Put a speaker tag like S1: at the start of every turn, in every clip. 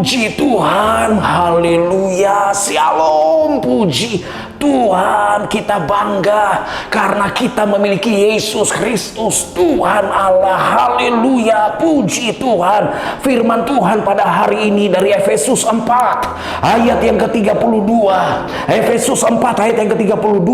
S1: Puji Tuhan, haleluya, shalom, puji Tuhan. Kita bangga karena kita memiliki Yesus Kristus, Tuhan Allah, haleluya, puji Tuhan. Firman Tuhan pada hari ini dari Efesus 4 ayat yang ke-32. Efesus 4 ayat yang ke-32,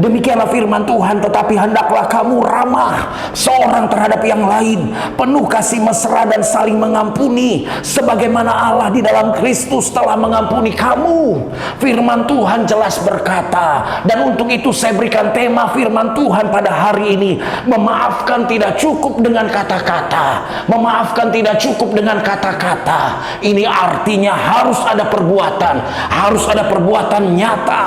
S1: demikianlah firman Tuhan, tetapi hendaklah kamu ramah seorang terhadap yang lain, penuh kasih mesra dan saling mengampuni, sebagaimana Allah di dalam Kristus telah mengampuni kamu. Firman Tuhan jelas berkata, dan untuk itu saya berikan tema firman Tuhan pada hari ini. Memaafkan tidak cukup dengan kata-kata. Memaafkan tidak cukup dengan kata-kata. Ini artinya harus ada perbuatan, harus ada perbuatan nyata.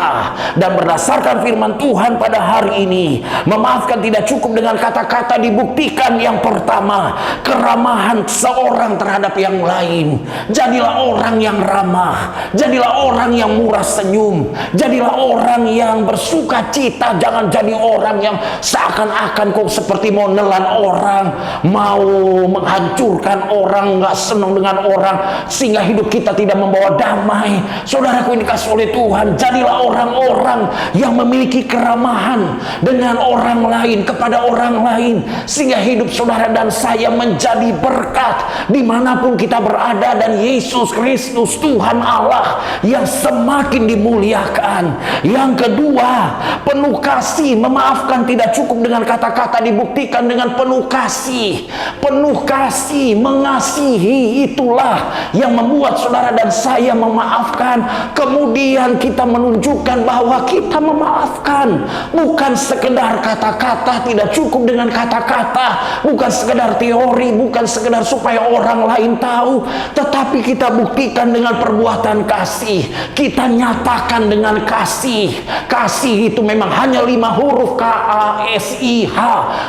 S1: Dan berdasarkan firman Tuhan pada hari ini, memaafkan tidak cukup dengan kata-kata dibuktikan. Yang pertama, keramahan seorang terhadap yang lain. Jadilah orang yang ramah, jadilah orang yang murah senyum, jadilah orang yang bersuka cita. Jangan jadi orang yang seakan-akan kok seperti mau nelan orang, mau menghancurkan orang, nggak senang dengan orang, sehingga hidup kita tidak membawa damai. Saudaraku ini kasih oleh Tuhan, jadilah orang-orang yang memiliki keramahan dengan orang lain, kepada orang lain, sehingga hidup saudara dan saya menjadi berkat dimanapun kita berada. Dan Yesus Kristus Tuhan Allah yang semakin dimuliakan. Yang kedua, penuh kasih. Memaafkan tidak cukup dengan kata-kata, dibuktikan dengan penuh kasih. Penuh kasih, mengasihi, itulah yang membuat saudara dan saya memaafkan. Kemudian kita menunjukkan bahwa kita memaafkan, bukan sekedar kata-kata, tidak cukup dengan kata-kata, bukan sekedar teori, bukan sekedar supaya orang lain tahu, tetapi kita buktikan dengan perbuatan kasih. Kita nyatakan dengan kasih. Kasih itu memang hanya 5 huruf, KASIH,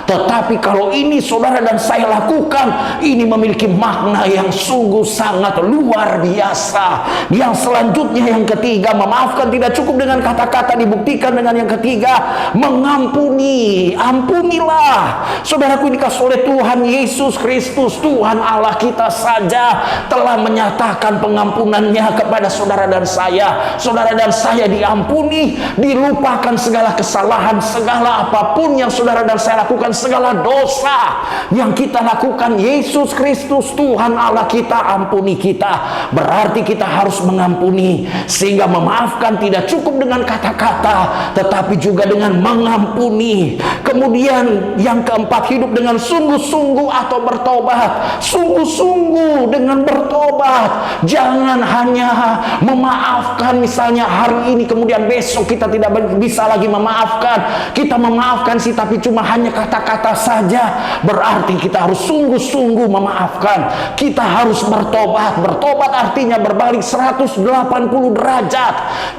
S1: tetapi kalau ini saudara dan saya lakukan, ini memiliki makna yang sungguh sangat luar biasa. Yang selanjutnya, yang ketiga, memaafkan tidak cukup dengan kata-kata, dibuktikan dengan yang ketiga, mengampuni. Ampunilah. Saudaraku ini kasih oleh Tuhan Yesus Kristus Tuhan Allah kita saja telah menyatakan pengampunannya kepada saudara dan saya. Saudara dan saya diampuni, dilupakan segala kesalahan, segala apapun yang saudara dan saya lakukan, segala dosa yang kita lakukan, Yesus Kristus Tuhan Allah kita ampuni kita. Berarti kita harus mengampuni, sehingga memaafkan tidak cukup dengan kata-kata, tetapi juga dengan mengampuni. Kemudian yang keempat, hidup dengan sungguh-sungguh atau bertobat. Sungguh-sungguh dengan bertobat. Jangan hanya memaafkan misalnya hari ini, kemudian besok kita tidak bisa lagi memaafkan. Kita memaafkan sih, tapi cuma hanya kata-kata saja. Berarti kita harus sungguh-sungguh memaafkan. Kita harus bertobat. Bertobat artinya berbalik 180 derajat.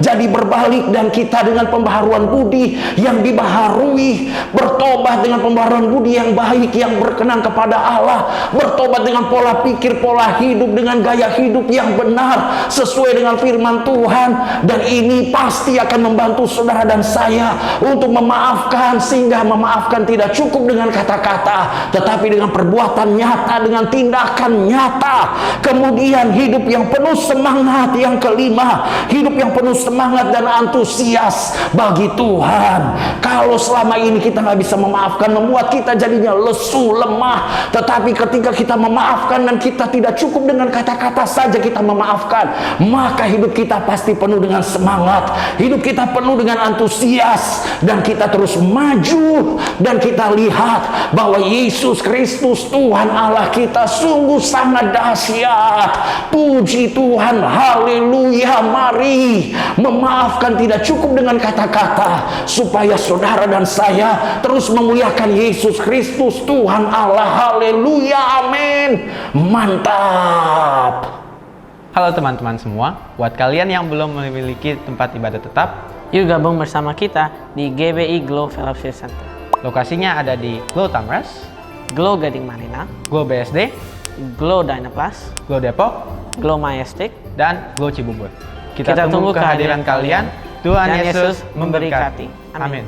S1: Jadi berbalik, dan kita dengan pembaharuan budi yang dibaharui. Bertobat dengan pembaharuan budi yang baik, yang berkenan kepada Allah. Bertobat dengan pola pikir, pola hidup, dengan gaya hidup yang benar sesuai dengan firman Tuhan. Dan ini pasti akan membantu saudara dan saya untuk memaafkan, sehingga memaafkan tidak cukup dengan kata-kata, tetapi dengan perbuatan nyata, dengan tindakan nyata. Kemudian hidup yang penuh semangat. Yang kelima, hidup yang penuh semangat dan antusias bagi Tuhan. Kalau selama ini kita nggak bisa memaafkan, membuat kita jadinya lesu, lemah. Tetapi ketika kita memaafkan dan kita tidak cukup dengan kata-kata saja kita memaafkan, maka hidup kita pasti penuh dengan semangat, hidup kita penuh dengan antusias, dan kita terus maju. Dan kita lihat bahwa Yesus Kristus Tuhan Allah kita sungguh sangat dahsyat. Puji Tuhan, haleluya. Mari memaafkan tidak cukup dengan kata-kata, supaya saudara dan saya terus memuliakan Yesus Kristus Tuhan Allah. Haleluya, amin. Mantap.
S2: Halo teman-teman semua, buat kalian yang belum memiliki tempat ibadah tetap,
S3: yuk gabung bersama kita di GBI Glow Fellowship Center.
S2: lokasinya ada di Glow Tamres,
S3: Glow Gading Marina,
S2: Glow BSD,
S3: Glow Dynaplus,
S2: Glow Depok,
S3: Glow Majestic,
S2: dan Glow Cibubur.
S3: Kita tunggu kehadiran
S2: kalian. Tuhan Yesus memberkati.
S3: Amin.
S2: Amin.